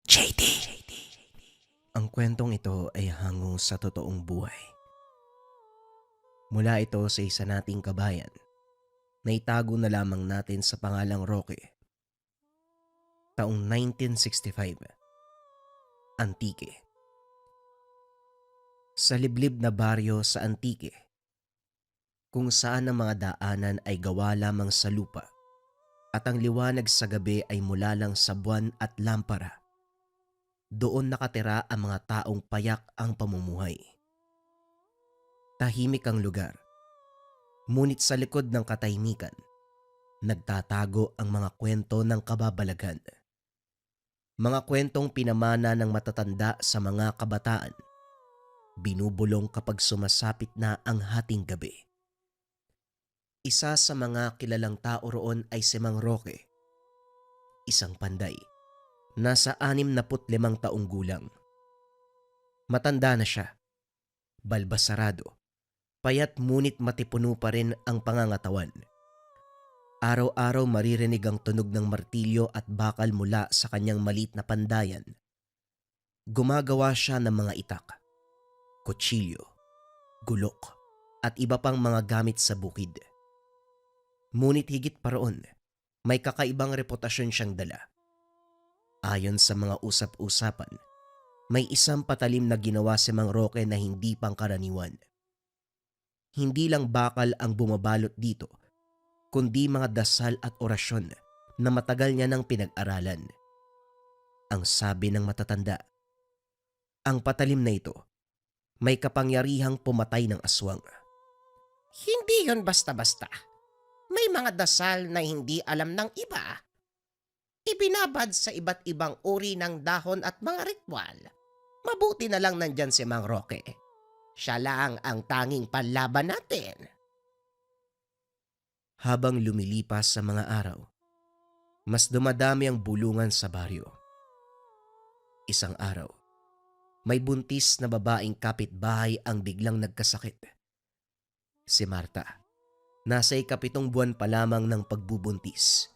JD. Ang kwentong ito ay hango sa totoong buhay. Mula ito sa isa nating kabayan na itago na lamang natin sa pangalang Roque. Taong 1965, Antique. Sa liblib na baryo sa Antique, kung saan ang mga daanan ay gawa lamang sa lupa at ang liwanag sa gabi ay mula lang sa buwan at lampara, doon nakatira ang mga taong payak ang pamumuhay. Tahimik ang lugar, ngunit sa likod ng katahimikan, nagtatago ang mga kwento ng kababalaghan. Mga kwentong pinamana ng matatanda sa mga kabataan, binubulong kapag sumasapit na ang hating gabi. Isa sa mga kilalang tao roon ay si Mang Roque, isang panday, nasa 65 taong gulang. Matanda na siya, balbasarado, payat ngunit matipuno pa rin ang pangangatawan. Araw-araw maririnig ang tunog ng martilyo at bakal mula sa kanyang maliit na pandayan. Gumagawa siya ng mga itak, kutsilyo, gulok, at iba pang mga gamit sa bukid. Ngunit higit pa roon, may kakaibang reputasyon siyang dala. Ayon sa mga usap-usapan, may isang patalim na ginawa si Mang Roque na hindi pangkaraniwan. Hindi lang bakal ang bumabalot dito, kundi mga dasal at orasyon na matagal niya nang pinag-aralan. Ang sabi ng matatanda, ang patalim na ito may kapangyarihang pumatay ng aswang. Hindi yon basta-basta. May mga dasal na hindi alam ng iba. Ibinabad sa iba't ibang uri ng dahon at mga ritual. Mabuti na lang nandyan si Mang Roque. Siya lang ang tanging panlaban natin. Habang lumilipas sa mga araw, mas dumadami ang bulungan sa baryo. Isang araw, may buntis na babaeng kapitbahay ang biglang nagkasakit. Si Marta, nasa 7 buwan pa lamang ng pagbubuntis.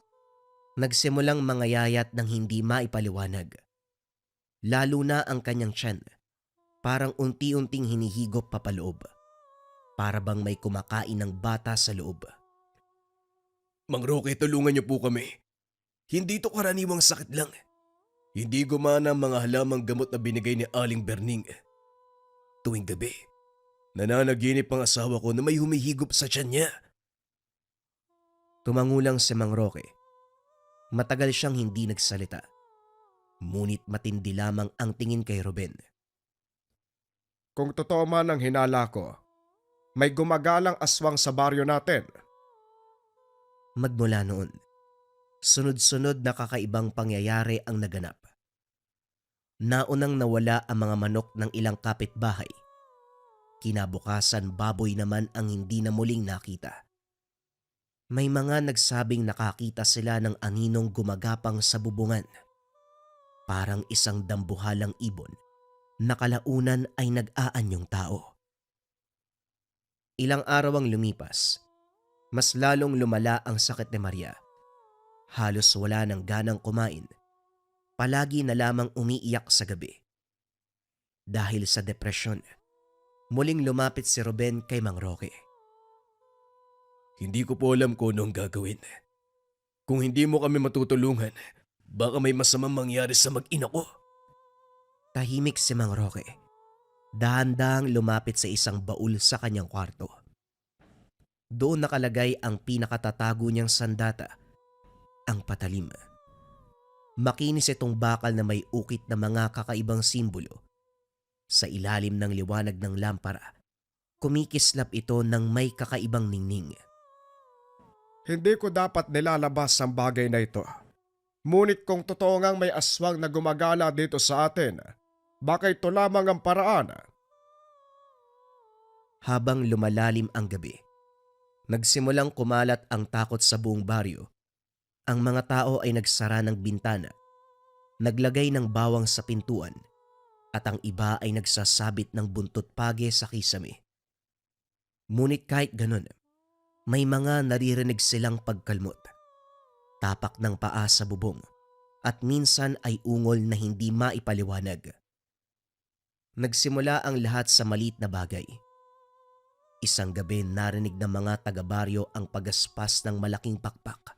Nagsimulang mangayayat ng hindi maipaliwanag. Lalo na ang kanyang tiyan, parang unti-unting hinihigop papaloob. Para bang may kumakain ng bata sa loob. Mang Roque, tulungan niyo po kami. Hindi to karaniwang sakit lang. Hindi gumana ang mga halamang gamot na binigay ni Aling Berning. Tuwing gabi, nananaginip ang asawa ko na may humihigop sa tiyan niya. Tumangulang si Mang Roque. Matagal siyang hindi nagsalita. Ngunit matindi lamang ang tingin kay Ruben. Kung totoo man ang hinala ko, may gumagalang aswang sa baryo natin. Magmula noon, sunod-sunod na kakaibang pangyayari ang naganap. Naunang nawala ang mga manok ng ilang kapitbahay. Kinabukasan baboy naman ang hindi na muling nakita. May mga nagsabing nakakita sila ng aninong gumagapang sa bubungan. Parang isang dambuhalang ibon na kalaunan ay nag-aanyong tao. Ilang araw ang lumipas, mas lalong lumala ang sakit ni Maria. Halos wala nang ganang kumain. Palagi na lamang umiiyak sa gabi. Dahil sa depresyon, muling lumapit si Ruben kay Mang Roque. Hindi ko po alam kung anong gagawin. Kung hindi mo kami matutulungan, baka may masamang mangyari sa mag-ina ko. Tahimik si Mang Roque. Dahan-dahang lumapit sa isang baul sa kanyang kwarto. Doon nakalagay ang pinakatatago niyang sandata, ang patalim. Makinis itong bakal na may ukit na mga kakaibang simbolo. Sa ilalim ng liwanag ng lampara, kumikislap ito ng may kakaibang ningning. Hindi ko dapat nilalabas ang bagay na ito. Ngunit kung totoo ngang may aswang na gumagala dito sa atin, baka ito lamang ang paraan. Habang lumalalim ang gabi, nagsimulang kumalat ang takot sa buong baryo. Ang mga tao ay nagsara ng bintana, naglagay ng bawang sa pintuan, at ang iba ay nagsasabit ng buntot page sa kisame. Ngunit kahit ganun, may mga naririnig silang pagkalmot. Tapak ng paa sa bubong, at minsan ay ungol na hindi maipaliwanag. Nagsimula ang lahat sa maliit na bagay. Isang gabi narinig ng mga taga-baryo ang pagaspas ng malaking pakpak.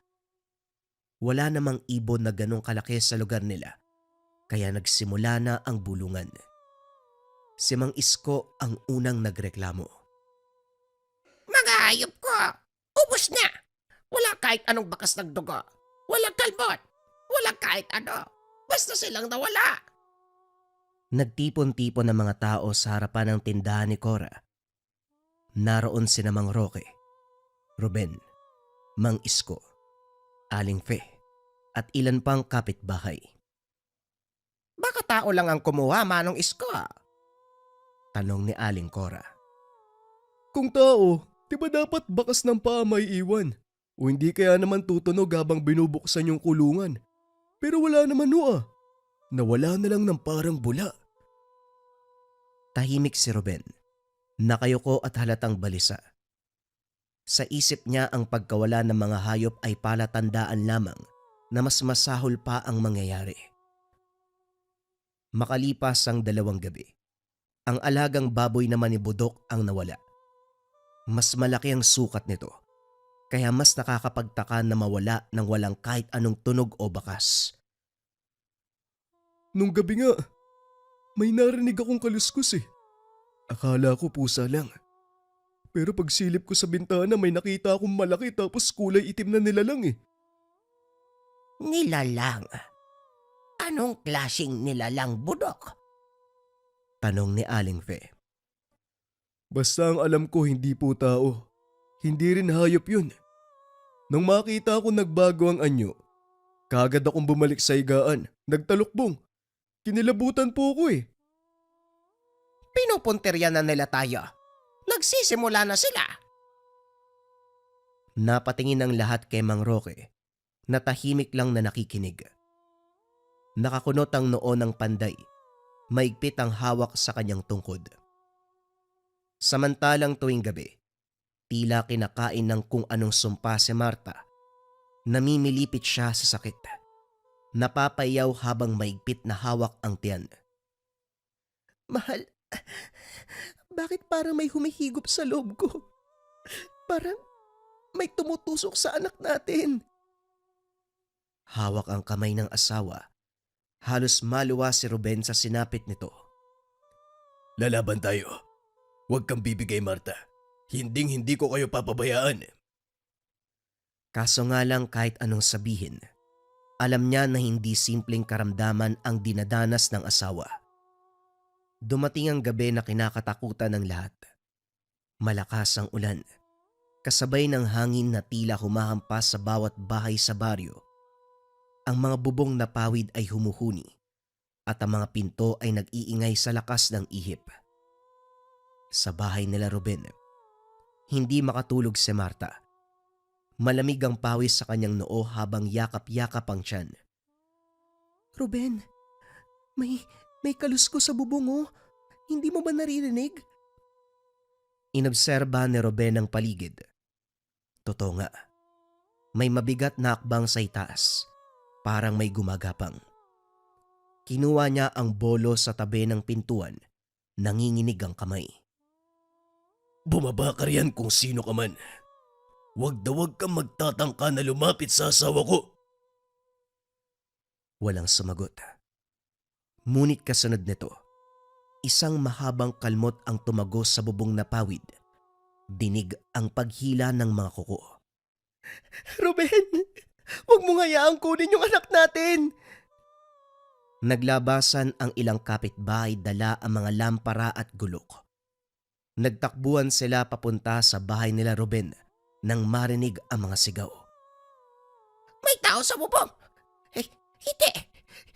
Wala namang ibon na ganong kalaki sa lugar nila, kaya nagsimula na ang bulungan. Si Mang Isko ang unang nagreklamo. Mga hayop ko! Ubus na! Wala kahit anong bakas ng dugo. Walang kalbot. Walang kahit ano. Basta silang nawala. Nagtipon-tipon ng mga tao sa harapan ng tindahan ni Cora. Naroon sina Mang Roque, Ruben, Mang Isko, Aling Fe, at ilan pang kapitbahay. Baka tao lang ang kumuha, Manong Isko. Tanong ni Aling Cora. Kung tao, di ba dapat bakas ng paa may iwan? O hindi kaya naman tutunog habang binubuksan yung kulungan? Pero wala naman Nawala na lang ng parang bula. Tahimik si Ruben, nakayuko at halatang balisa. Sa isip niya ang pagkawala ng mga hayop ay palatandaan lamang na mas masahol pa ang mangyayari. Makalipas ang 2 gabi, ang alagang baboy naman ni Budok ang nawala. Mas malaki ang sukat nito, kaya mas nakakapagtaka na mawala ng walang kahit anong tunog o bakas. Nung gabi nga, may narinig akong kaluskos eh. Akala ko pusa lang. Pero pagsilip ko sa bintana may nakita akong malaki tapos kulay itim na nilalang eh. Nilalang? Anong klaseng nilalang, Budok? Tanong ni Aling Fe. Basta ang alam ko hindi po tao. Hindi rin hayop yun. Nang makita ko nagbago ang anyo, kagad akong bumalik sa higaan, nagtalukbong. Kinilabutan po ko eh. Pinupuntirya na nila tayo. Nagsisimula na sila. Napatingin ang lahat kay Mang Roque na tahimik lang na nakikinig. Nakakunot ang noo ng panday, maigpit ang hawak sa kanyang tungkod. Samantalang tuwing gabi, tila kinakain ng kung anong sumpa si Marta. Namimilipit siya sa sakit. Napapayaw habang maigpit na hawak ang tiyan. Mahal, bakit parang may humihigop sa loob ko? Parang may tumutusok sa anak natin. Hawak ang kamay ng asawa. Halos maluwa si Ruben sa sinapit nito. Lalaban tayo. Huwag kang bibigay, Marta. Hinding-hindi ko kayo papabayaan. Kaso nga lang kahit anong sabihin, alam niya na hindi simpleng karamdaman ang dinadanas ng asawa. Dumating ang gabi na kinakatakutan ng lahat. Malakas ang ulan, kasabay ng hangin na tila humahampas sa bawat bahay sa baryo. Ang mga bubong na pawid ay humuhuni at ang mga pinto ay nag-iingay sa lakas ng ihip. Sa bahay nila Ruben, hindi makatulog si Marta. Malamig ang pawis sa kanyang noo habang yakap-yakap ang tiyan. Ruben, may kalusko sa bubong oh. Hindi mo ba naririnig? Inobserba ni Ruben ang paligid. Totoo nga, may mabigat na akbang sa itaas, parang may gumagapang. Kinuha niya ang bolo sa tabi ng pintuan, nanginginig ang kamay. Bumaba ka riyan kung sino ka man. Huwag kang magtatangka na lumapit sa asawa ko. Walang sumagot. Ngunit kasunod nito, isang mahabang kalmot ang tumagos sa bubong na pawid. Dinig ang paghila ng mga kuko. Ruben, huwag mo ngayaang kunin yung anak natin. Naglabasan ang ilang kapitbahay, dala ang mga lampara at gulok. Nagtakbuhan sila papunta sa bahay nila Ruben nang marinig ang mga sigaw. May tao sa bubong. Hindi.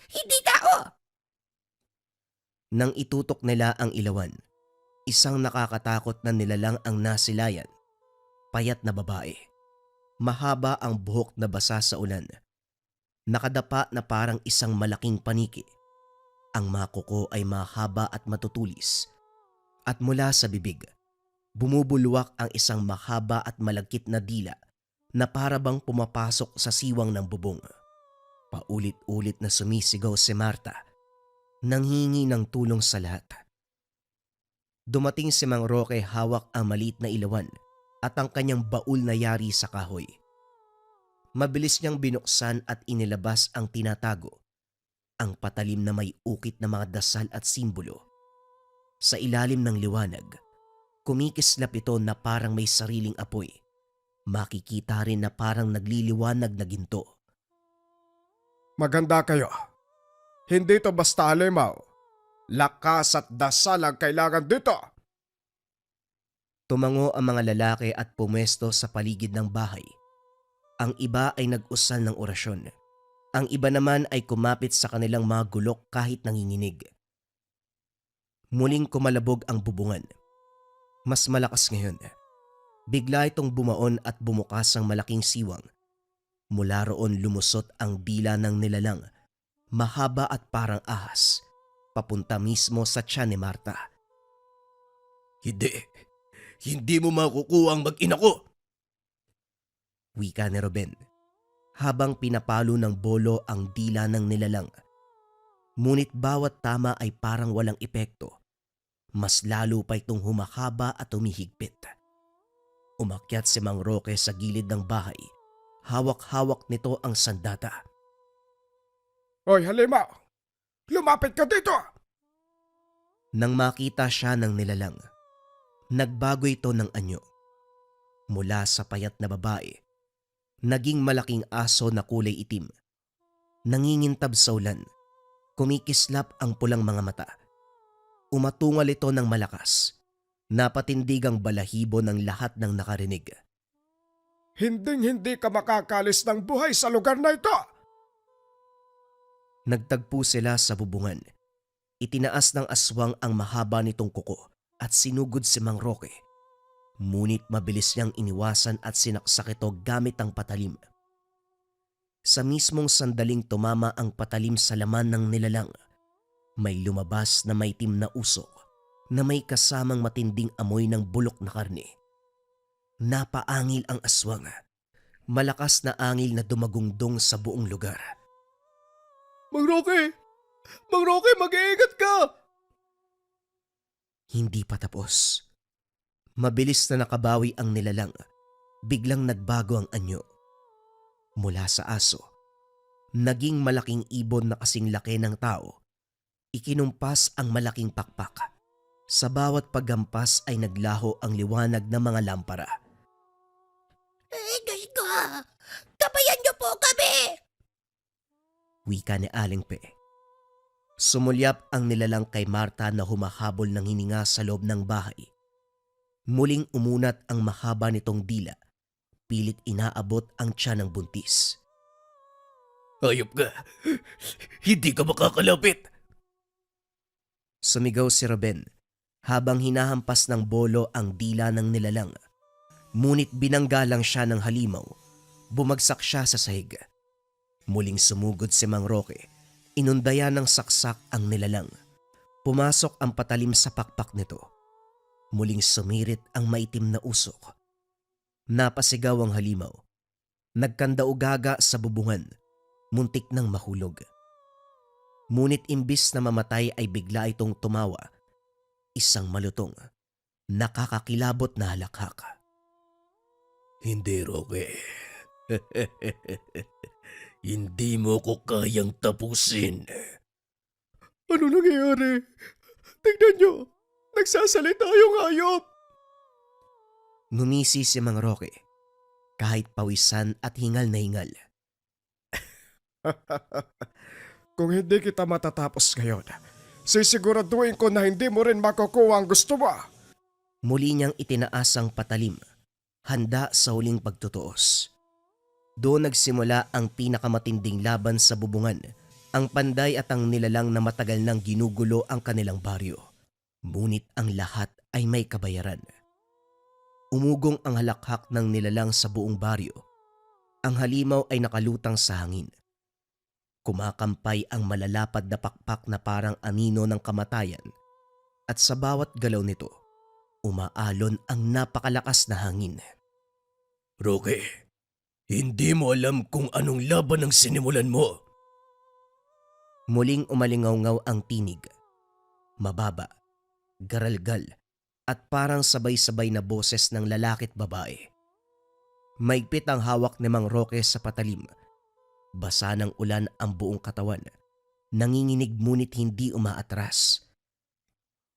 Hindi tao. Nang itutok nila ang ilawan, isang nakakatakot na nilalang ang nasilayan. Payat na babae. Mahaba ang buhok na basa sa ulan. Nakadapa na parang isang malaking paniki. Ang mga kuko ay mahaba at matutulis. At mula sa bibig, bumubulwak ang isang mahaba at malagkit na dila na parabang pumapasok sa siwang ng bubong. Paulit-ulit na sumisigaw si Marta, nanghingi ng tulong sa lahat. Dumating si Mang Roque, hawak ang maliit na ilawan at ang kanyang baul na yari sa kahoy. Mabilis niyang binuksan at inilabas ang tinatago, ang patalim na may ukit na mga dasal at simbolo. Sa ilalim ng liwanag, kumikislap ito na parang may sariling apoy. Makikita rin na parang nagliliwanag na ginto. Maganda kayo. Hindi to basta halimaw. Lakas at dasal ang kailangan dito. Tumango ang mga lalaki at pumwesto sa paligid ng bahay. Ang iba ay nag-usal ng orasyon. Ang iba naman ay kumapit sa kanilang mga gulok kahit nanginginig. Muling kumalabog ang bubungan. Mas malakas ngayon. Bigla itong bumaon at bumukas ang malaking siwang. Mula roon lumusot ang dila ng nilalang, mahaba at parang ahas, papunta mismo sa tiyan ni Marta. Hindi mo makukuha ang mag-ina ko. Wika ni Ruben, habang pinapalo ng bolo ang dila ng nilalang. Ngunit bawat tama ay parang walang epekto. Mas lalo pa itong humahaba at humihigpit. Umakyat si Mang Roque sa gilid ng bahay. Hawak-hawak nito ang sandata. Hoy halimaw, lumapit ka dito. Nang makita siya ng nilalang, nagbago ito ng anyo. Mula sa payat na babae, naging malaking aso na kulay itim. Nangingintab sa ulan, kumikislap ang pulang mga mata. Umatungal ito ng malakas, napatindig ang balahibo ng lahat ng nakarinig. Hinding-hindi ka makakalis ng buhay sa lugar na ito. Nagtagpo sila sa bubungan. Itinaas ng aswang ang mahaba nitong kuko at sinugod si Mang Roque. Ngunit mabilis niyang iniwasan at sinaksak ito gamit ang patalim. Sa mismong sandaling tumama ang patalim sa laman ng nilalang, may lumabas na maitim na usok na may kasamang matinding amoy ng bulok na karne. Napaangil ang aswang. Malakas na angil na dumagungdong sa buong lugar. Mang Roque! Mang Roque, mag-iingat ka! Hindi pa tapos. Mabilis na nakabawi ang nilalang. Biglang nagbago ang anyo. Mula sa aso, naging malaking ibon na kasing laki ng tao. Ikinumpas ang malaking pakpak. Sa bawat paggampas ay naglaho ang liwanag ng mga lampara. Diyos ko! Gabayan niyo po kami! Wika ni Aling Pe. Sumulyap ang nilalang kay Marta na humahabol ng hininga sa loob ng bahay. Muling umunat ang mahaba nitong dila. Pilit inaabot ang tiyan ng buntis. Hayop ka! Hindi ka makakalapit! Sumigaw si Ruben habang hinahampas ng bolo ang dila ng nilalang. Ngunit binangga lang siya ng halimaw. Bumagsak siya sa sahig. Muling sumugod si Mang Roque. Inundaya ng saksak ang nilalang. Pumasok ang patalim sa pakpak nito. Muling sumirit ang maitim na usok. Napasigaw ang halimaw. Nagkandaugaga sa bubungan. Muntik nang mahulog. Ngunit imbis na mamatay ay bigla itong tumawa. Isang malutong, nakakakilabot na halakhak. Hindi, Roque. Hindi mo ko kayang tapusin. Ano nangyayari? Tignan nyo, nagsasalita yung hayop. Ngumisi si Mang Roque, kahit pawisan at hingal na hingal. Kung hindi kita matatapos ngayon, sisiguraduhin ko na hindi mo rin makukuha ang gusto mo. Muli niyang itinaas ang patalim, handa sa huling pagtutuos. Doon nagsimula ang pinakamatinding laban sa bubungan, ang panday at ang nilalang na matagal nang ginugulo ang kanilang baryo. Ngunit ang lahat ay may kabayaran. Umugong ang halakhak ng nilalang sa buong baryo. Ang halimaw ay nakalutang sa hangin. Kumakampay ang malalapad na pakpak na parang anino ng kamatayan at sa bawat galaw nito, umaalon ang napakalakas na hangin. Roque, hindi mo alam kung anong laban ang sinimulan mo. Muling umalingaw ang tinig. Mababa, garalgal, at parang sabay-sabay na boses ng lalaki at babae. Maigpit ang hawak ni Mang Roque sa patalim. Basa ng ulan ang buong katawan. Nanginginig ngunit hindi umaatras.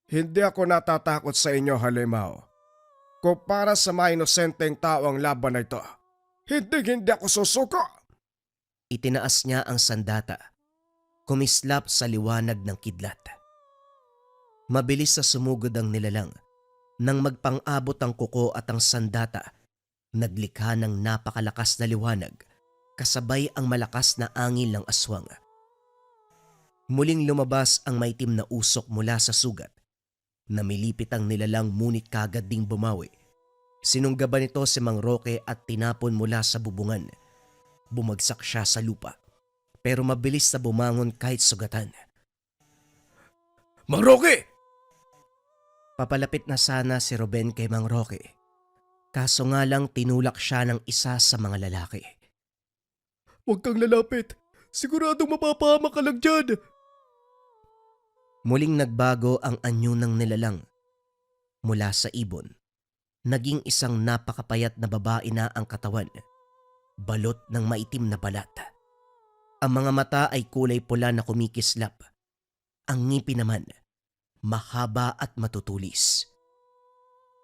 Hindi ako natatakot sa inyo, halimaw. Kung para sa mga inosenteng tao ang laban na ito, hindi ako susuko. Itinaas niya ang sandata. Kumislap sa liwanag ng kidlat. Mabilis sa sumugod ang nilalang. Nang magpang-abot ang kuko at ang sandata, naglikha ng napakalakas na liwanag, kasabay ang malakas na angin ng aswang. Muling lumabas ang maitim na usok mula sa sugat. Namilipit ang nilalang ngunit kagad ding bumawi. Sinunggaban nito si Mang Roque at tinapon mula sa bubungan. Bumagsak siya sa lupa, pero mabilis na bumangon kahit sugatan. Mang Roque! Papalapit na sana si Ruben kay Mang Roque. Kaso nga lang tinulak siya ng isa sa mga lalaki. Huwag kang lalapit. Siguradong mapapahama ka lang dyan. Muling nagbago ang anyo ng nilalang. Mula sa ibon, naging isang napakapayat na babae na ang katawan. Balot ng maitim na balat. Ang mga mata ay kulay pula na kumikislap. Ang ngipin naman, mahaba at matutulis.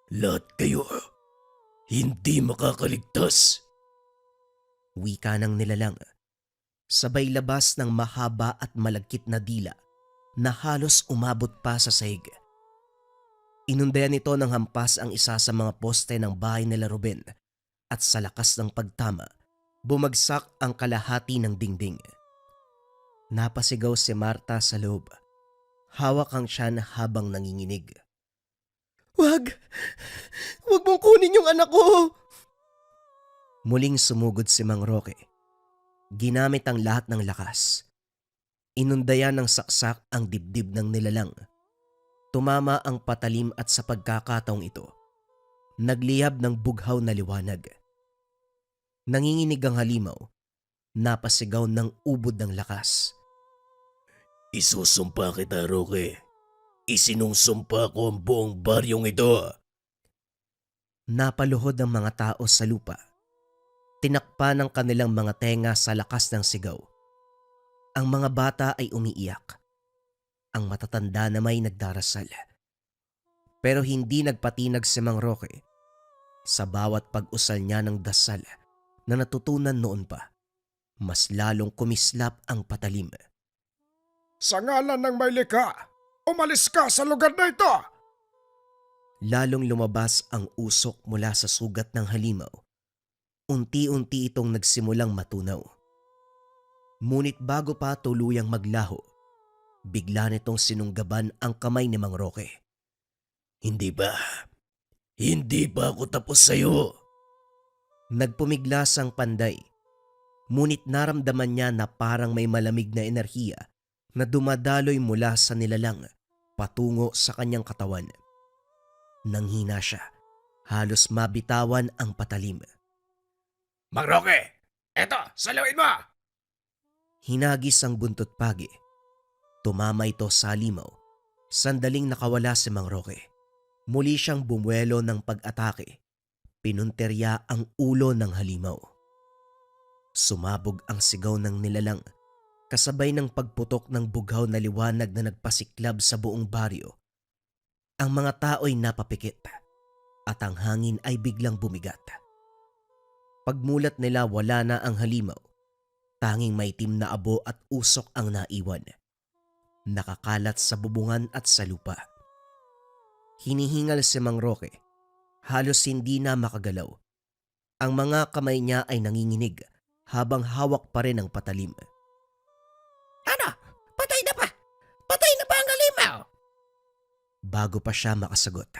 Lahat kayo, hindi makakaligtas. Wika ng nilalang. Sabay labas ng mahaba at malagkit na dila na halos umabot pa sa sahig. Inundayan nito ng hampas ang isa sa mga poste ng bahay nila Ruben at sa lakas ng pagtama, bumagsak ang kalahati ng dingding. Napasigaw si Marta sa loob. Hawak ang tiyan habang nanginginig. Wag! Wag mong kunin yung anak ko! Muling sumugod si Mang Roque. Ginamit ang lahat ng lakas. Inundayan ng saksak ang dibdib ng nilalang. Tumama ang patalim at sa pagkakataong ito, nagliyab ng bughaw na liwanag. Nanginginig ang halimaw, napasigaw ng ubod ng lakas. Isusumpa kita, Roque. Isinungsumpa ko ang buong baryong ito. Napaluhod ang mga tao sa lupa. Tinakpan ng kanilang mga tenga sa lakas ng sigaw. Ang mga bata ay umiiyak. Ang matatanda na may nagdarasal. Pero hindi nagpatinag si Mang Roque. Sa bawat pag-usal niya ng dasal na natutunan noon pa, mas lalong kumislap ang patalim. Sa ngalan ng may likha, umalis ka sa lugar na ito! Lalong lumabas ang usok mula sa sugat ng halimaw. Unti-unti itong nagsimulang matunaw. Ngunit bago pa tuluyang maglaho, bigla nitong sinunggaban ang kamay ni Mang Roque. Hindi ba? Hindi ba ako tapos sa'yo? Nagpumiglas ang panday, ngunit naramdaman niya na parang may malamig na enerhiya na dumadaloy mula sa nilalang patungo sa kanyang katawan. Nanghina siya, halos mabitawan ang patalim. Mang Roque! Eto, salawin mo! Hinagis ang buntot pagi. Tumama ito sa halimaw. Sandaling nakawala si Mang Roque. Muli siyang bumuelo ng pag-atake. Pinunterya ang ulo ng halimaw. Sumabog ang sigaw ng nilalang, kasabay ng pagputok ng bughaw na liwanag na nagpasiklab sa buong baryo. Ang mga tao'y napapikit at ang hangin ay biglang bumigat. Pagmulat nila wala na ang halimaw. Tanging maitim na abo at usok ang naiwan. Nakakalat sa bubungan at sa lupa. Hinihingal si Mang Roque. Halos hindi na makagalaw. Ang mga kamay niya ay nanginginig habang hawak pa rin ang patalim. Ano? Patay na ba? Patay na ba ang halimaw? Bago pa siya makasagot,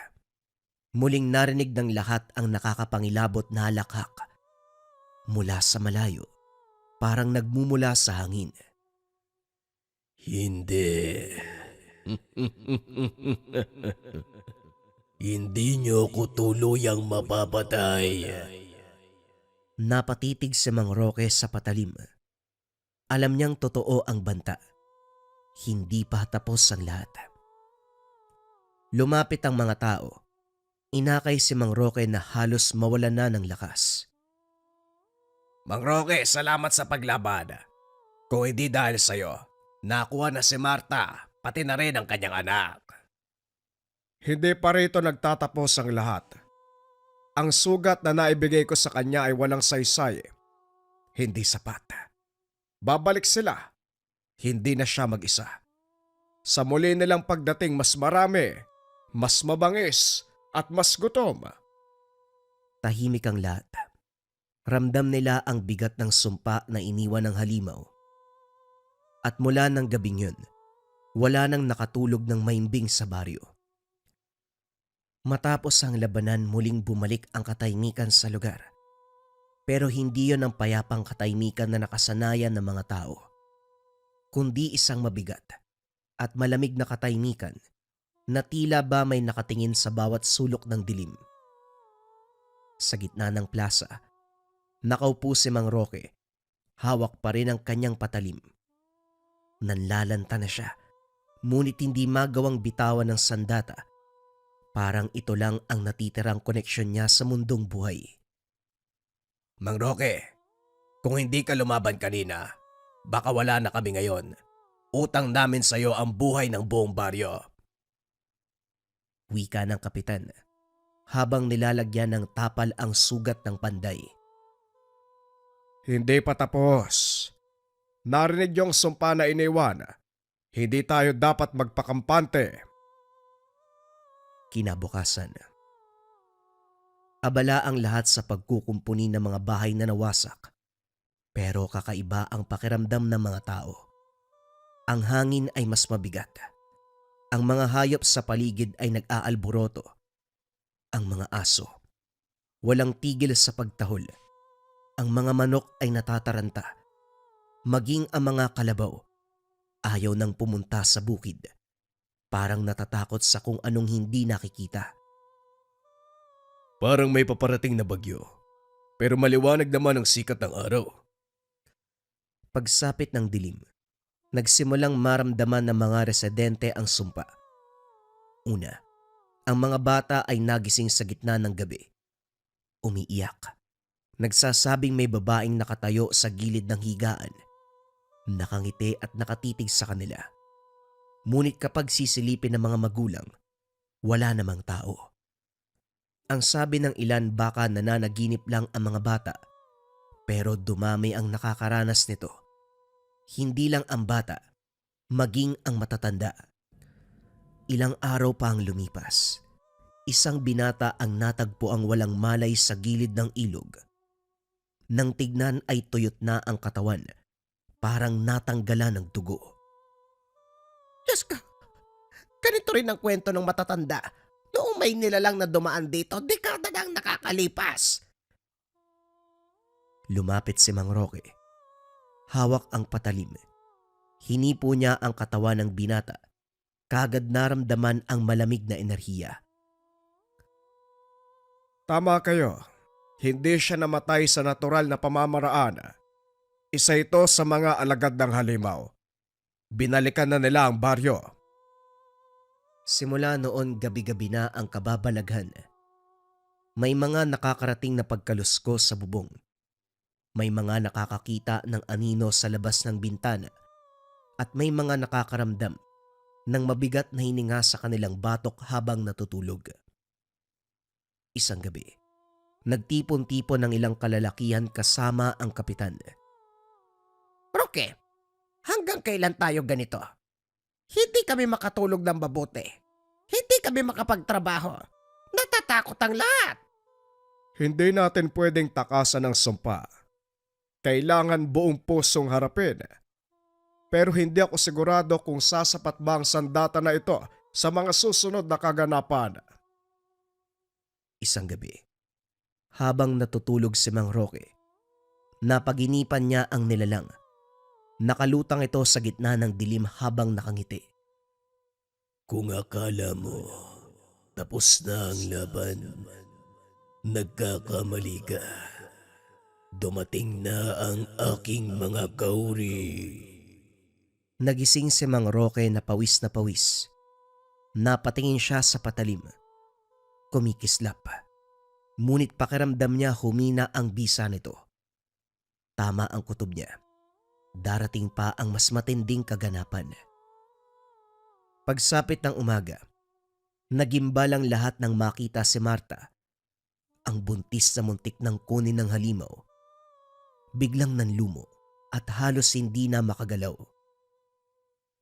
muling narinig ng lahat ang nakakapangilabot na halakhak. Mula sa malayo, parang nagmumula sa hangin. Hindi. Hindi niyo ko tuluyang mapapatay. Napatitig si Mang Roque sa patalim. Alam niyang totoo ang banta. Hindi pa tapos ang lahat. Lumapit ang mga tao. Inakay si Mang Roque na halos mawala na ng lakas. Mang Roque, salamat sa paglaban. Kung hindi dahil sa'yo, nakuha na si Marta, pati na rin ang kanyang anak. Hindi pa rito nagtatapos ang lahat. Ang sugat na naibigay ko sa kanya ay walang saysay. Hindi sapat. Babalik sila. Hindi na siya mag-isa. Sa muli nilang pagdating mas marami, mas mabangis, at mas gutom. Tahimik ang lahat. Ramdam nila ang bigat ng sumpa na iniwan ng halimaw. At mula ng gabing yun, wala nang nakatulog ng maimbing sa baryo. Matapos ang labanan, muling bumalik ang katahimikan sa lugar. Pero hindi yon ang payapang katahimikan na nakasanayan ng mga tao, kundi isang mabigat at malamig na katahimikan na tila ba may nakatingin sa bawat sulok ng dilim. Sa gitna ng plaza, nakaupo si Mang Roque, hawak pa rin ang kanyang patalim. Nanlalanta na siya, ngunit hindi magawang bitawan ng sandata. Parang ito lang ang natitirang koneksyon niya sa mundong buhay. Mang Roque, kung hindi ka lumaban kanina, baka wala na kami ngayon. Utang namin sa'yo ang buhay ng buong baryo. Wika ng kapitan, habang nilalagyan ng tapal ang sugat ng panday. Hindi pa tapos. Narinig yung sumpa na iniwan. Hindi tayo dapat magpakampante. Kinabukasan, abala ang lahat sa pagkukumpuni ng mga bahay na nawasak. Pero kakaiba ang pakiramdam ng mga tao. Ang hangin ay mas mabigat. Ang mga hayop sa paligid ay nag-aalboroto. Ang mga aso, walang tigil sa pagtahol. Ang mga manok ay natataranta. Maging ang mga kalabaw, ayaw nang pumunta sa bukid. Parang natatakot sa kung anong hindi nakikita. Parang may paparating na bagyo, pero maliwanag naman ang sikat ng araw. Pagsapit ng dilim, nagsimulang maramdaman ng mga residente ang sumpa. Una, ang mga bata ay nagising sa gitna ng gabi. Umiiyak. Nagsasabing may babaeng nakatayo sa gilid ng higaan. Nakangiti at nakatitig sa kanila. Ngunit kapag sisilipin ng mga magulang, wala namang tao. Ang sabi ng ilan baka nananaginip lang ang mga bata, pero dumami ang nakakaranas nito. Hindi lang ang bata, maging ang matatanda. Ilang araw pa ang lumipas. Isang binata ang natagpo ang walang malay sa gilid ng ilog. Nang tignan ay tuyot na ang katawan, parang natanggalan ng dugo. Diyos ka, ganito rin ang kwento ng matatanda. Noong may nilalang na dumaan dito, dekada nang nakakalipas. Lumapit si Mang Roque. Hawak ang patalim. Hinipo niya ang katawan ng binata. Kagad naramdaman ang malamig na enerhiya. Tama kayo. Hindi siya namatay sa natural na pamamaraan. Isa ito sa mga alagad ng halimaw. Binalikan na nila ang baryo. Simula noon gabi-gabi na ang kababalaghan. May mga nakakarating na pagkaluskos sa bubong. May mga nakakakita ng anino sa labas ng bintana. At may mga nakakaramdam ng mabigat na hininga sa kanilang batok habang natutulog. Isang gabi, nagtipon-tipon ng ilang kalalakihan kasama ang kapitan. Roque, hanggang kailan tayo ganito? Hindi kami makatulog ng mabuti. Hindi kami makapagtrabaho. Natatakot ang lahat. Hindi natin pwedeng takasan ng sumpa. Kailangan buong pusong harapin. Pero hindi ako sigurado kung sasapat ba ang sandata na ito sa mga susunod na kaganapan. Isang gabi, habang natutulog si Mang Roque, napaginipan niya ang nilalang. Nakalutang ito sa gitna ng dilim habang nakangiti. Kung akala mo, tapos na ang laban, nagkakamali ka. Dumating na ang aking mga kauri. Nagising si Mang Roque na pawis na pawis. Napatingin siya sa patalim. Kumikislap. Ngunit pakiramdam niya humina ang bisa nito. Tama ang kutob niya. Darating pa ang mas matinding kaganapan. Pagsapit ng umaga, nagimbalang lahat ng makita si Marta. Ang buntis na muntik ng kunin ng halimaw. Biglang nanlumo at halos hindi na makagalaw.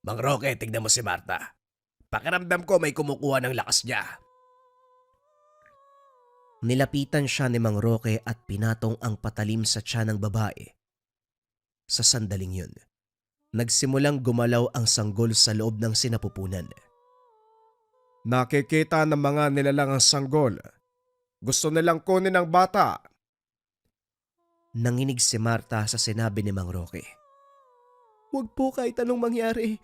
Mang Roque, tignan mo si Marta. Pakiramdam ko may kumukuha ng lakas niya. Nilapitan siya ni Mang Roque at pinatong ang patalim sa tiyan ng babae. Sa sandaling yun, nagsimulang gumalaw ang sanggol sa loob ng sinapupunan. Nakikita ng mga nilalang ang sanggol. Gusto nilang kunin ang bata. Nanginig si Marta sa sinabi ni Mang Roque. Huwag po kahit anong mangyari.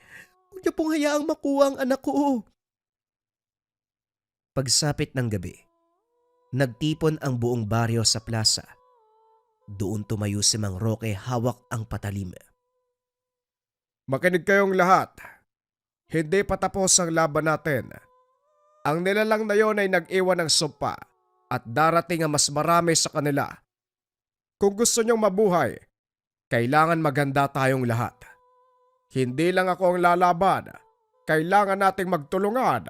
Huwag niyo pong hayaang makuha ang anak ko. Pagsapit ng gabi, nagtipon ang buong baryo sa plaza. Doon tumayo si Mang Roque hawak ang patalim. Makinig kayong lahat. Hindi pa tapos ang laban natin. Ang nilalang na yon ay nag-iwan ng sumpa at darating ang mas marami sa kanila. Kung gusto nyong mabuhay, kailangan maganda tayong lahat. Hindi lang ako ang lalaban. Kailangan nating magtulungan.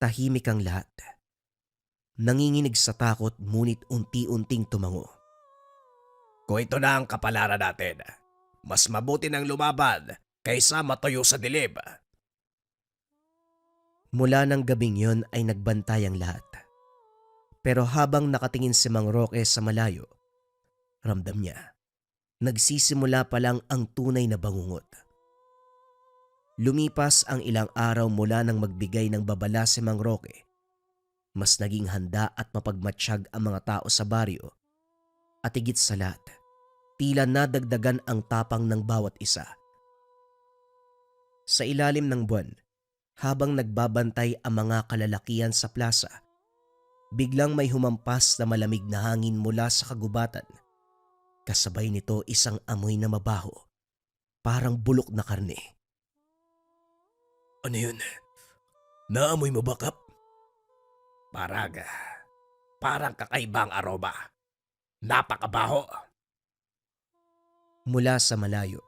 Tahimik ang lahat. Nanginginig sa takot ngunit unti-unting tumango. Kung ito na ang kapalaran natin, mas mabuti ng lumaban kaysa matuyo sa dilim. Mula ng gabing yon ay nagbantay ang lahat. Pero habang nakatingin si Mang Roque sa malayo, ramdam niya, nagsisimula pa lang ang tunay na bangungot. Lumipas ang ilang araw mula nang magbigay ng babala si Mang Roque. Mas naging handa at mapagmatsyag ang mga tao sa baryo. At higit sa lahat, tila nadagdagan ang tapang ng bawat isa. Sa ilalim ng buwan, habang nagbabantay ang mga kalalakihan sa plaza, biglang may humampas na malamig na hangin mula sa kagubatan. Kasabay nito isang amoy na mabaho, parang bulok na karne. Ano yun? Naamoy mo ba, Kap? Parang kakaibang aroma. Napakabaho. Mula sa malayo,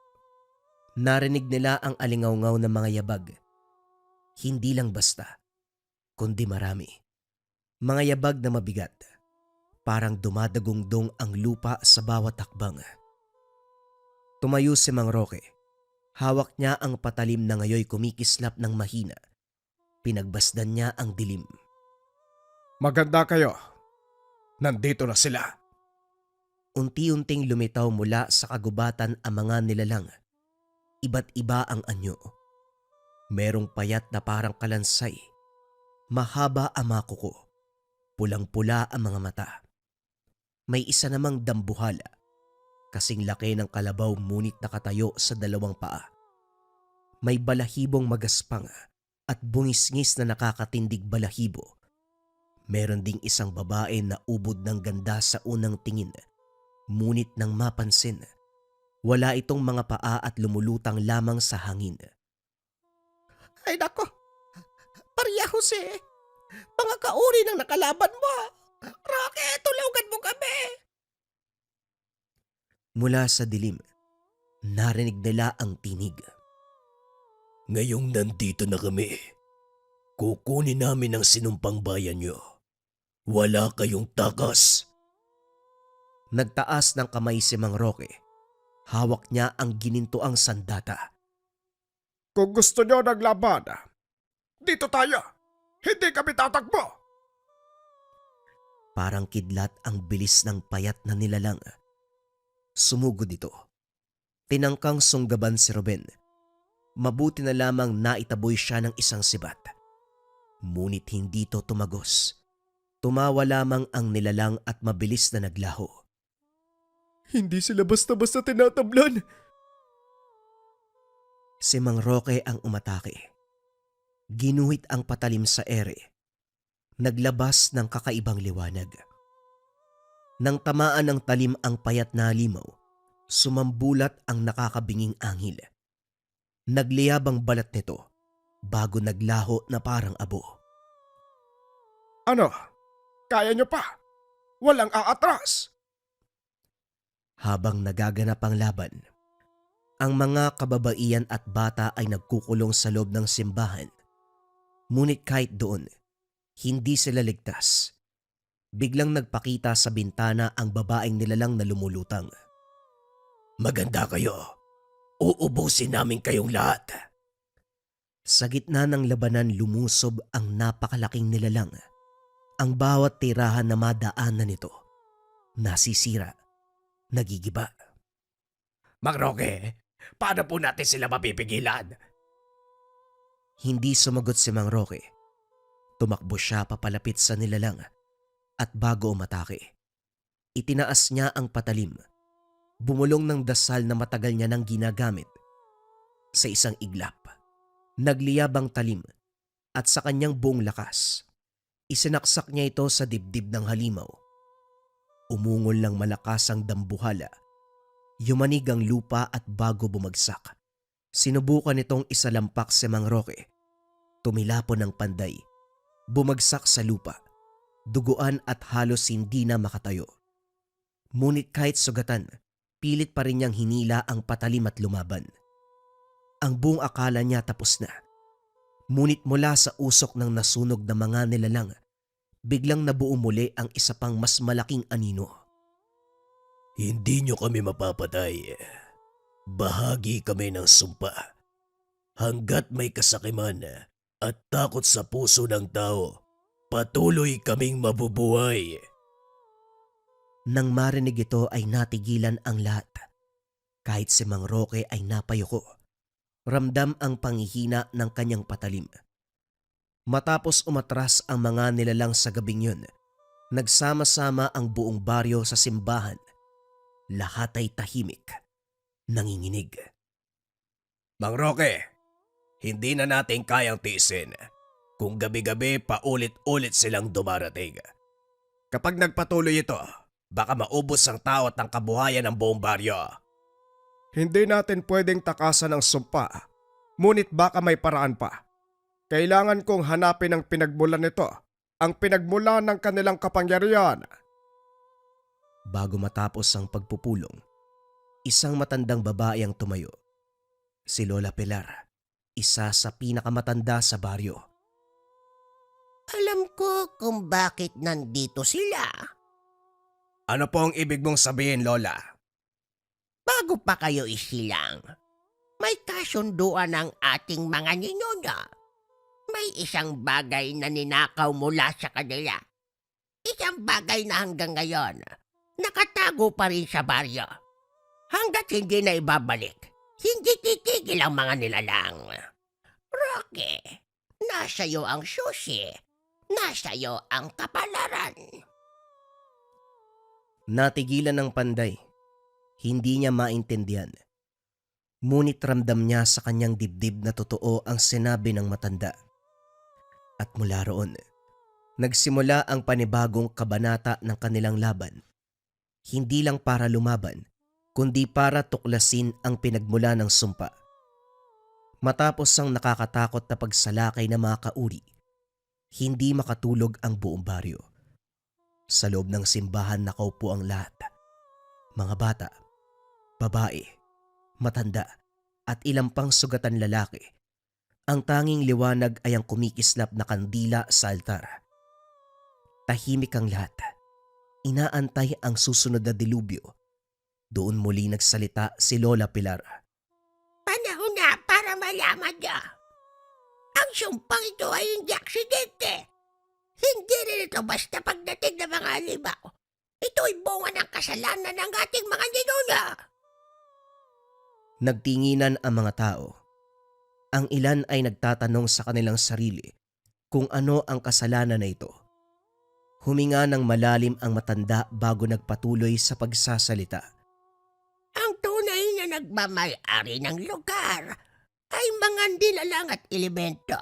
narinig nila ang alingawngaw ng mga yabag. Hindi lang basta, kundi marami. Mga yabag na mabigat, parang dumadagungdong ang lupa sa bawat hakbang. Tumayo si Mang Roque. Hawak niya ang patalim na ngayoy kumikislap ng mahina. Pinagbasdan niya ang dilim. Maganda kayo. Nandito na sila. Unti-unting lumitaw mula sa kagubatan ang mga nilalang. Iba't iba ang anyo. Merong payat na parang kalansay. Mahaba ang mga kuko. Pulang-pula ang mga mata. May isa namang dambuhala. Kasing laki ng kalabaw ngunit nakatayo sa dalawang paa. May balahibong magaspang at bungis-ngis na nakakatindig balahibo. Meron ding isang babae na ubod ng ganda sa unang tingin. Ngunit nang mapansin, wala itong mga paa at lumulutang lamang sa hangin. Ay nako, Maria Jose, mga kauri ng nakalaban mo. Roque, tulungan mo kami. Mula sa dilim, narinig nila ang tinig. Ngayong nandito na kami, kukunin namin ang sinumpang bayan nyo. Wala kayong takas. Nagtaas ng kamay si Mang Roque. Hawak niya ang ginintoang sandata. Kung gusto nyo naglaban, dito tayo. Hindi kami tatakbo. Parang kidlat ang bilis ng payat na nilalang. Sumugod ito. Tinangkang sunggaban si Ruben. Mabuti na lamang naitaboy siya ng isang sibat. Ngunit hindi ito tumagos. Tumawa lamang ang nilalang at mabilis na naglaho. Hindi sila basta-basta tinatablan. Si Mang Roque ang umatake. Ginuhit ang patalim sa ere. Naglabas ng kakaibang liwanag. Nang tamaan ng talim ang payat na halimaw, Sumambulat ang nakakabinging anghel. Nagliyab ang balat nito bago naglaho na parang abo. Ano? Kaya nyo pa? Walang aatras. Habang nagaganap ang laban, ang mga kababaihan at bata ay nagkukulong sa loob ng simbahan. Ngunit kahit doon, hindi sila ligtas. Biglang nagpakita sa bintana ang babaeng nilalang na lumulutang. Maganda kayo. Uubusin namin kayong lahat. Sa gitna ng labanan lumusob ang napakalaking nilalang. Ang bawat tirahan na madaanan nito, nasisira, nagigiba. Mang Roque, paano po natin sila mapipigilan? Hindi sumagot si Mang Roque. Tumakbo siya papalapit sa nilalang at bago umatake, itinaas niya ang patalim. Bumulong ng dasal na matagal niya nang ginagamit. Sa isang iglap, nagliyab ang talim at sa kanyang buong lakas, isinaksak niya ito sa dibdib ng halimaw. Umungol ng malakas ang dambuhala. Yumanig ang lupa at bago bumagsak, sinubukan itong isalampak si Mang Roque. Tumilapon ng panday, bumagsak sa lupa, duguan at halos hindi na makatayo. Ngunit kahit sugatan, pilit pa rin niyang hinila ang patalim at lumaban. Ang buong akala niya tapos na. Ngunit mula sa usok ng nasunog na mga nilalang, biglang nabuo muli ang isa pang mas malaking anino. Hindi nyo kami mapapatay. Bahagi kami ng sumpa. Hanggat may kasakiman at takot sa puso ng tao, patuloy kaming mabubuhay. Nang marinig ito ay natigilan ang lahat. Kahit si Mang Roque ay napayuko. Ramdam ang panghihina ng kanyang patalim. Matapos umatras ang mga nilalang sa gabing yun, nagsama-sama ang buong baryo sa simbahan. Lahat ay tahimik, nanginginig. Mang Roque, hindi na natin kayang tiisin kung gabi-gabi paulit-ulit silang dumarating. Kapag nagpatuloy ito, baka maubos ang tao at ang kabuhayan ng buong baryo. Hindi natin pwedeng takasan ang sumpa. Ngunit baka may paraan pa. Kailangan kong hanapin ang pinagmulan nito. Ang pinagmulan ng kanilang kapangyarihan. Bago matapos ang pagpupulong, isang matandang babae ang tumayo. Si Lola Pilar, isa sa pinakamatanda sa baryo. Alam ko kung bakit nandito sila. Ano po ang ibig mong sabihin, Lola? Bago pa kayo isilang, may kasunduan ng ating mga ninuno. May isang bagay na ninakaw mula sa kanila. Isang bagay na hanggang ngayon, nakatago pa rin sa baryo. Hanggat hindi na ibabalik, hindi titigil ang mga nilalang. Roque, nasa iyo ang susi. Nasa iyo ang kapalaran. Natigilan ng panday. Hindi niya maintindihan. Ngunit ramdam niya sa kanyang dibdib na totoo ang sinabi ng matanda. At mula roon, nagsimula ang panibagong kabanata ng kanilang laban. Hindi lang para lumaban, kundi para tuklasin ang pinagmula ng sumpa. Matapos ang nakakatakot na pagsalakay ng mga kauri, hindi makatulog ang buong baryo. Sa loob ng simbahan nakaupo ang lahat. Mga bata, babae, matanda at ilang pang sugatan lalaki. Ang tanging liwanag ay ang kumikislap na kandila sa altar. Tahimik ang lahat. Inaantay ang susunod na dilubyo. Doon muli nagsalita si Lola Pilar. Panahon na para malaman niya. Ang sumpang ito ay hindi aksidente. Hindi rin ito basta pagdating ng mga halimaw. Ito'y bunga ng kasalanan ng ating mga ninuno. Nagtinginan ang mga tao. Ang ilan ay nagtatanong sa kanilang sarili kung ano ang kasalanan na ito. Huminga ng malalim ang matanda bago nagpatuloy sa pagsasalita. Ang tunay na nagmamay-ari ng lugar ay mga nilalang at elemento.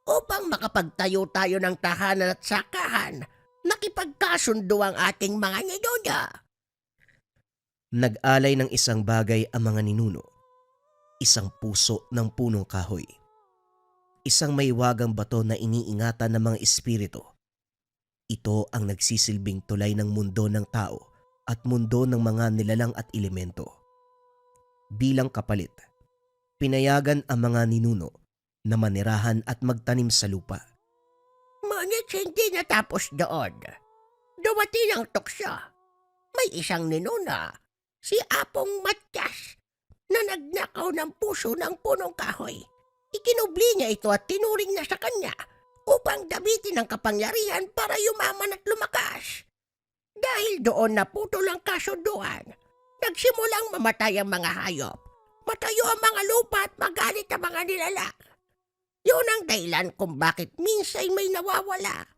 Upang makapagtayo tayo ng tahanan at sakahan, nakipagkasundo ang ating mga ninuno. Nag-alay ng isang bagay ang mga ninuno. Isang puso ng punong kahoy. Isang maiwagang bato na iniingatan ng mga espiritu. Ito ang nagsisilbing tulay ng mundo ng tao at mundo ng mga nilalang at elemento. Bilang kapalit, pinayagan ang mga ninuno na manirahan at magtanim sa lupa. Ngunit hindi natapos doon. Dumating ang tukso. May isang ninuna, si Apong Matyas, na nagnakaw ng puso ng punong kahoy. Ikinubli niya ito at tinuring na sa kanya upang gamitin ang kapangyarihan para yumaman at lumakas. Dahil doon naputol ang kasunduan, nagsimulang mamatay ang mga hayop, matayo ang mga lupa at magalit ang mga nilalang. Yun ang dahilan kung bakit minsan may nawawala,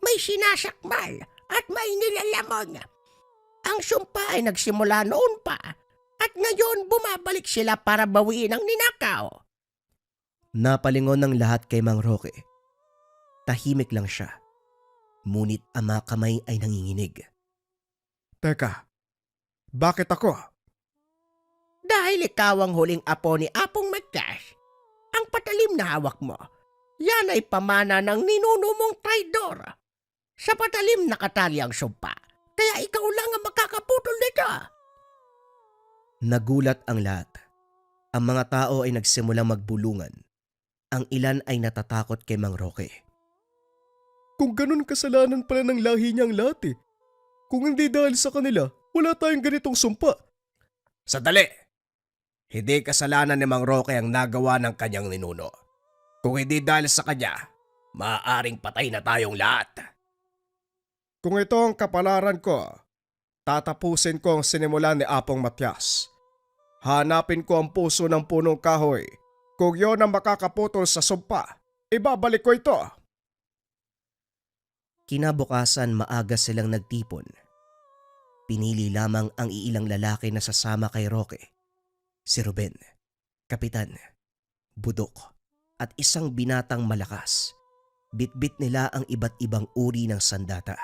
may sinasakmal at may nilalamon. Ang sumpa ay nagsimula noon pa at ngayon bumabalik sila para bawiin ang ninakaw. Napalingon ng lahat kay Mang Roque. Tahimik lang siya. Ngunit ang mga kamay ay nanginginig. Teka, bakit ako? Dahil ikaw ang huling apo ni Apong Matyas, ang patalim na hawak mo, yan ay pamana ng ninuno mong traidor. Sa patalim nakatali ang sumpa, kaya ikaw lang ang makakaputol nito. Nagulat ang lahat. Ang mga tao ay nagsimulang magbulungan. Ang ilan ay natatakot kay Mang Roque. Kung ganun kasalanan pala ng lahi niyang lahat eh. Kung hindi dahil sa kanila, wala tayong ganitong sumpa. Sandali! Hindi kasalanan ni Mang Roque ang nagawa ng kanyang ninuno. Kung hindi dahil sa kanya, maaaring patay na tayong lahat. Kung ito ang kapalaran ko, tatapusin ko ang sinimulan ni Apong Matyas. Hanapin ko ang puso ng punong kahoy. Kung yon ang makakaputol sa sumpa, ibabalik ko ito. Kinabukasan maaga silang nagtipon. Pinili lamang ang iilang lalaki na sasama kay Roque. Si Ruben, Kapitan, Budok, at isang binatang malakas. Bitbit nila ang iba't ibang uri ng sandata.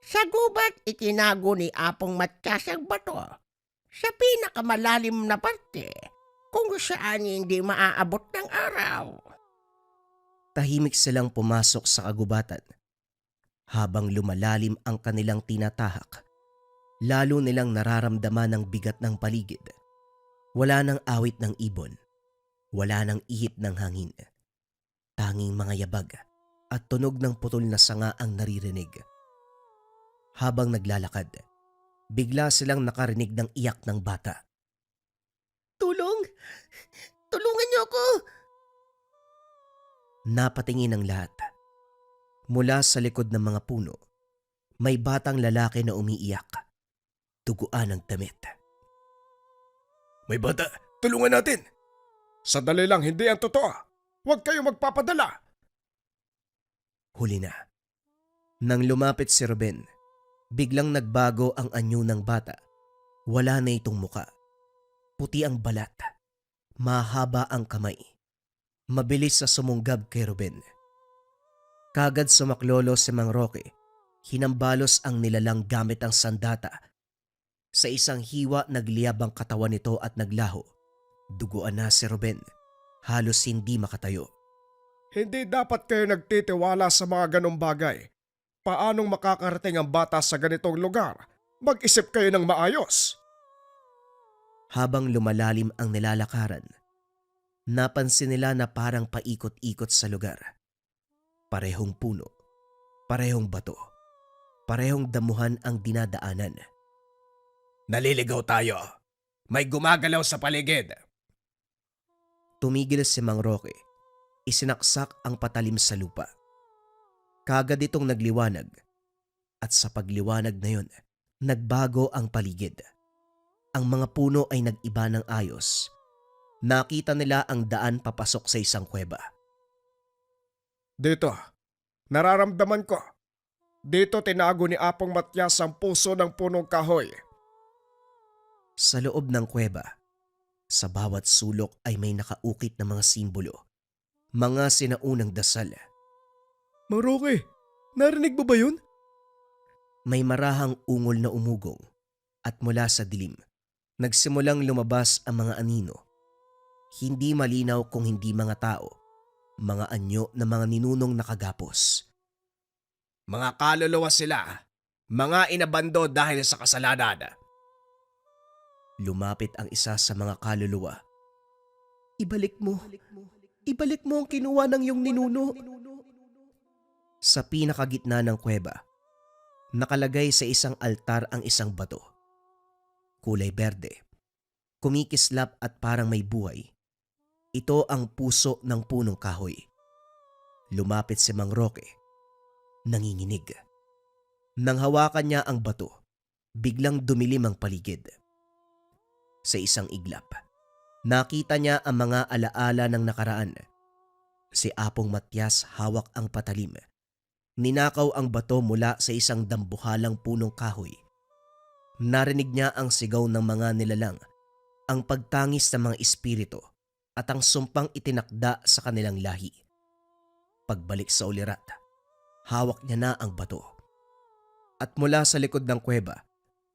Sa gubat, itinago ni Apong Matyas ang bato sa pinakamalalim na parte kung saan hindi maaabot ng araw. Tahimik silang pumasok sa kagubatan. Habang lumalalim ang kanilang tinatahak, lalo nilang nararamdaman ang bigat ng paligid. Wala nang awit ng ibon. Wala nang ihip ng hangin. Tanging mga yabag at tunog ng putol na sanga ang naririnig. Habang naglalakad, bigla silang nakarinig ng iyak ng bata. Tulong! Tulungan niyo ako! Napatingin ang lahat. Mula sa likod ng mga puno, may batang lalaki na umiiyak. Tuguan ng damit. May bata, tulungan natin! Sandali lang, hindi ang totoo. Huwag kayo magpapadala. Huli na. Nang lumapit si Ruben, biglang nagbago ang anyo ng bata. Wala na itong muka. Puti ang balat. Mahaba ang kamay. Mabilis sa sumunggab kay Ruben. Kagad sumaklolo si Mang Roque. Hinambalos ang nilalang gamit ang sandata. Sa isang hiwa nagliyab ang katawan nito at naglaho. Duguan na si Ruben. Halos hindi makatayo. Hindi dapat kayo nagtitiwala sa mga ganong bagay. Paanong makakarating ang bata sa ganitong lugar? Mag-isip kayo ng maayos. Habang lumalalim ang nilalakaran, napansin nila na parang paikot-ikot sa lugar. Parehong puno, parehong bato, parehong damuhan ang dinadaanan. Naliligaw tayo. May gumagalaw sa paligid. Tumigil si Mang Roque. Isinaksak ang patalim sa lupa. Kagad itong nagliwanag. At sa pagliwanag na yun, nagbago ang paligid. Ang mga puno ay nag-iba ng ayos. Nakita nila ang daan papasok sa isang kuweba. Dito, nararamdaman ko. Dito tinago ni Apong Matyas ang puso ng punong kahoy. Sa loob ng kuweba, sa bawat sulok ay may nakaukit na mga simbolo. Mga sinaunang dasal. Mang Roque, narinig mo ba yun? May marahang ungol na umugong. At mula sa dilim, nagsimulang lumabas ang mga anino. Hindi malinaw kung hindi mga tao, mga anyo na mga ninunong nakagapos. Mga kaluluwa sila. Mga inabando dahil sa kasalanan. Lumapit ang isa sa mga kaluluwa. Ibalik mo. Ibalik mo ang kinuha ng iyong ninuno. Sa pinakagitna ng kuweba, nakalagay sa isang altar ang isang bato. Kulay berde, kumikislap at parang may buhay. Ito ang puso ng punong kahoy. Lumapit si Mang Roque, nanginginig. Nang hawakan niya ang bato, biglang dumilim ang paligid. Sa isang iglap, nakita niya ang mga alaala ng nakaraan. Si Apong Matyas hawak ang patalim. Ninakaw ang bato mula sa isang dambuhalang punong kahoy. Narinig niya ang sigaw ng mga nilalang, ang pagtangis ng mga espiritu at ang sumpang itinakda sa kanilang lahi. Pagbalik sa ulirat, hawak niya na ang bato. At mula sa likod ng kuweba,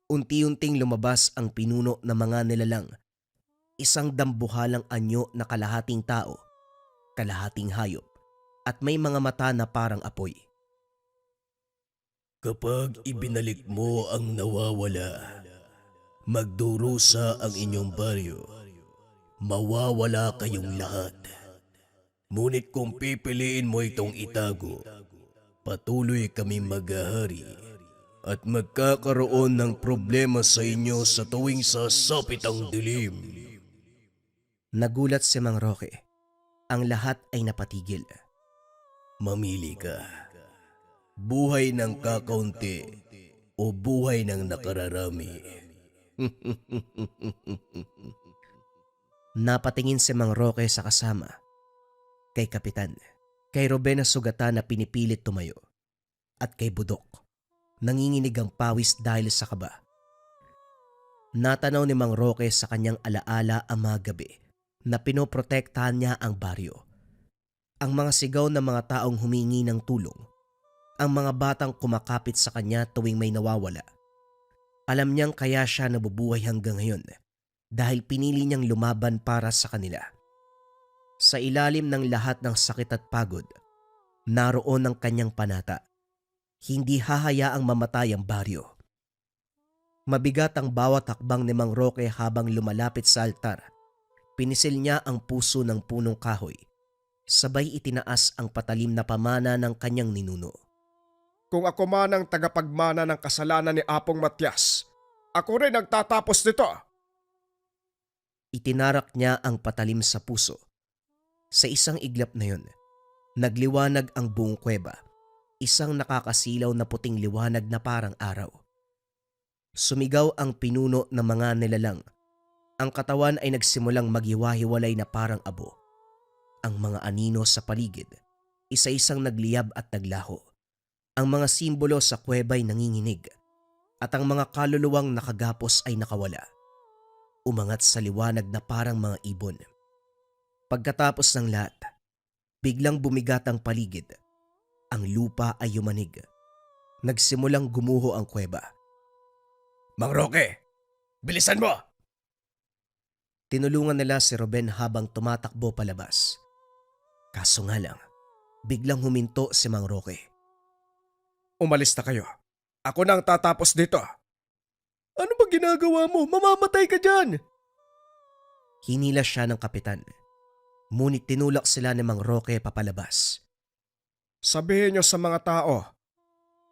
unti-unting lumabas ang pinuno ng mga nilalang, isang dambuhalang anyo na kalahating tao, kalahating hayop, at may mga mata na parang apoy. Kapag ibinalik mo ang nawawala, magdurusa ang inyong baryo. Mawawala kayong lahat. Ngunit kung pipiliin mo itong itago, patuloy kami maghahari at magkakaroon ng problema sa inyo sa tuwing sasapit ang dilim. Nagulat si Mang Roque. Ang lahat ay napatigil. Mamili ka. Buhay ng kakaunti o buhay ng nakararami. Napatingin si Mang Roque sa kasama. Kay Kapitan, kay Ruben na sugatan na pinipilit tumayo, at kay Budok, nanginginig ang pawis dahil sa kaba. Natanaw ni Mang Roque sa kanyang alaala ang mga gabi na pinoprotektahan niya ang baryo. Ang mga sigaw ng mga taong humingi ng tulong, ang mga batang kumakapit sa kanya tuwing may nawawala. Alam niyang kaya siya nabubuhay hanggang ngayon dahil pinili niyang lumaban para sa kanila. Sa ilalim ng lahat ng sakit at pagod, naroon ang kanyang panata. Hindi hahayaang mamatay ang baryo. Mabigat ang bawat hakbang ni Mang Roque habang lumalapit sa altar. Pinisil niya ang puso ng punong kahoy. Sabay itinaas ang patalim na pamana ng kanyang ninuno. Kung ako man ang tagapagmana ng kasalanan ni Apong Matyas, ako rin ang tatapos nito. Itinarak niya ang patalim sa puso. Sa isang iglap na yun, nagliwanag ang buong kuweba. Isang nakakasilaw na puting liwanag na parang araw. Sumigaw ang pinuno ng mga nilalang. Ang katawan ay nagsimulang maghiwa-hiwalay na parang abo. Ang mga anino sa paligid, isa-isang nagliyab at naglaho. Ang mga simbolo sa kuweba'y nanginginig at ang mga kaluluwang nakagapos ay nakawala. Umangat sa liwanag na parang mga ibon. Pagkatapos ng lahat, biglang bumigat ang paligid. Ang lupa ay yumanig. Nagsimulang gumuho ang kuweba. Mang Roque, bilisan mo! Tinulungan nila si Ruben habang tumatakbo palabas. Kaso nga lang, biglang huminto si Mang Roque. Umalis na kayo. Ako na ang tatapos dito. Ano ba ginagawa mo? Mamamatay ka dyan! Hinila siya ng kapitan. Ngunit tinulak sila ni Mang Roque papalabas. Sabihin niyo sa mga tao,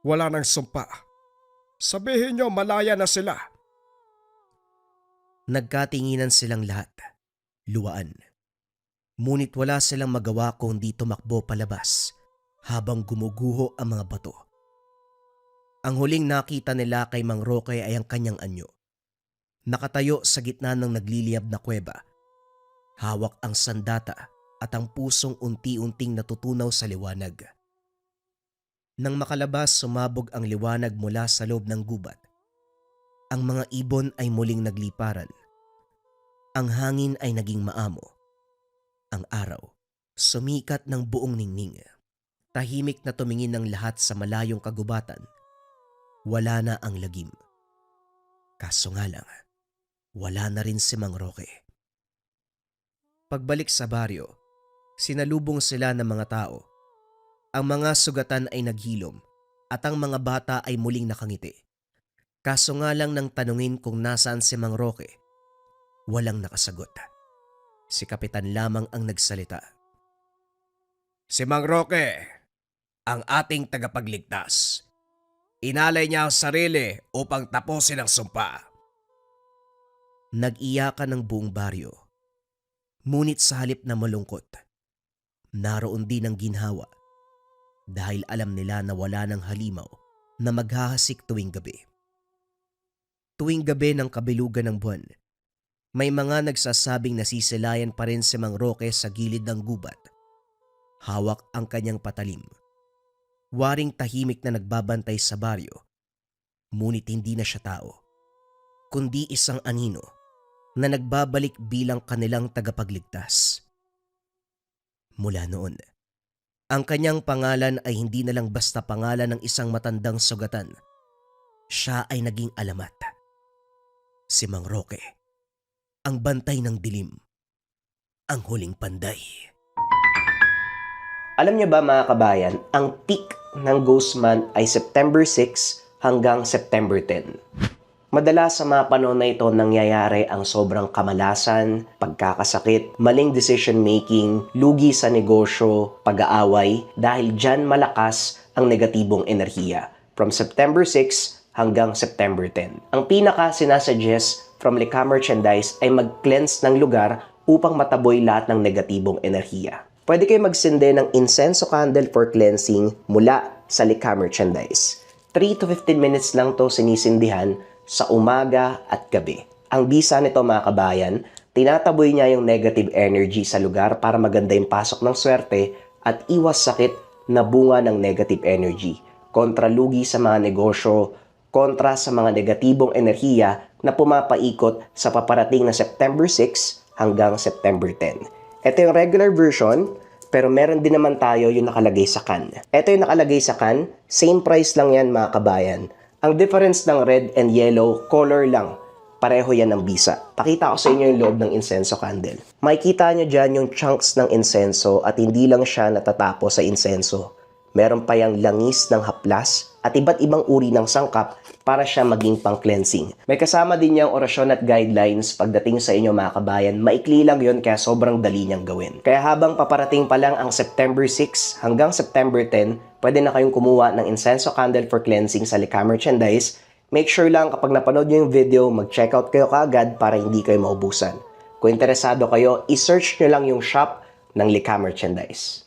wala nang sumpa. Sabihin niyo malaya na sila. Nagkatinginan silang lahat. Luwaan. Ngunit wala silang magawa kundi tumakbo palabas habang gumuguho ang mga bato. Ang huling nakita nila kay Mang Roque ay ang kanyang anyo. Nakatayo sa gitna ng nagliliyab na kuweba. Hawak ang sandata at ang pusong unti-unting natutunaw sa liwanag. Nang makalabas, sumabog ang liwanag mula sa loob ng gubat. Ang mga ibon ay muling nagliparan. Ang hangin ay naging maamo. Ang araw, sumikat ng buong ningning. Tahimik na tumingin ng lahat sa malayong kagubatan. Wala na ang lagim. Kaso nga lang, wala na rin si Mang Roque. Pagbalik sa baryo, sinalubong sila ng mga tao. Ang mga sugatan ay naghilom at ang mga bata ay muling nakangiti. Kaso nga lang nang tanungin kung nasaan si Mang Roque, walang nakasagot. Si Kapitan lamang ang nagsalita. Si Mang Roque, ang ating tagapagligtas. Inalay niya ang sarili upang tapusin ang sumpa. Nag-iyakan ng buong baryo. Ngunit sa halip na malungkot, naroon din ang ginhawa dahil alam nila na wala ng halimaw na maghahasik tuwing gabi. Tuwing gabi ng kabilugan ng buwan, may mga nagsasabing nasisilayan pa rin si Mang Roque sa gilid ng gubat. Hawak ang kanyang patalim. Waring tahimik na nagbabantay sa baryo, ngunit hindi na siya tao, kundi isang anino na nagbabalik bilang kanilang tagapagligtas. Mula noon, ang kanyang pangalan ay hindi na lang basta pangalan ng isang matandang sugatan. Siya ay naging alamat. Si Mang Roque, ang bantay ng dilim, ang huling panday. Alam niyo ba mga kabayan, ang peak ng Ghost Month ay September 6 hanggang September 10. Madalas sa mga panahon na ito nangyayari ang sobrang kamalasan, pagkakasakit, maling decision making, lugi sa negosyo, pag-aaway dahil dyan malakas ang negatibong enerhiya from September 6 hanggang September 10. Ang pinaka sinasuggest from Lika Merchandise ay mag-cleanse ng lugar upang mataboy lahat ng negatibong enerhiya. Pwede kayo magsindi ng incense candle for cleansing mula sa Lika Merchandise. 3 to 15 minutes lang to sinisindihan sa umaga at gabi. Ang bisa nito mga kabayan, tinataboy niya yung negative energy sa lugar para maganda yung pasok ng swerte at iwas sakit na bunga ng negative energy. Kontra lugi sa mga negosyo, kontra sa mga negatibong enerhiya na pumapaikot sa paparating na September 6 hanggang September 10. Ito yung regular version, pero meron din naman tayo yung nakalagay sa can. Ito yung nakalagay sa can, same price lang yan mga kabayan. Ang difference ng red and yellow, color lang. Pareho yan ng bisa. Pakita ko sa inyo yung loob ng insenso candle. Makikita nyo dyan yung chunks ng insenso at hindi lang siya natatapos sa insenso. Meron pa yung langis ng haplas at iba't ibang uri ng sangkap para siya maging pang-cleansing. May kasama din niyang orasyon at guidelines pagdating sa inyo mga kabayan. Maikli lang yon kaya sobrang dali niyang gawin. Kaya habang paparating pa lang ang September 6 hanggang September 10, pwede na kayong kumuha ng incense candle for cleansing sa Lika Merchandise. Make sure lang kapag napanood niyo yung video, mag-check out kayo kaagad para hindi kayo maubusan. Kung interesado kayo, i-search nyo lang yung shop ng Lika Merchandise.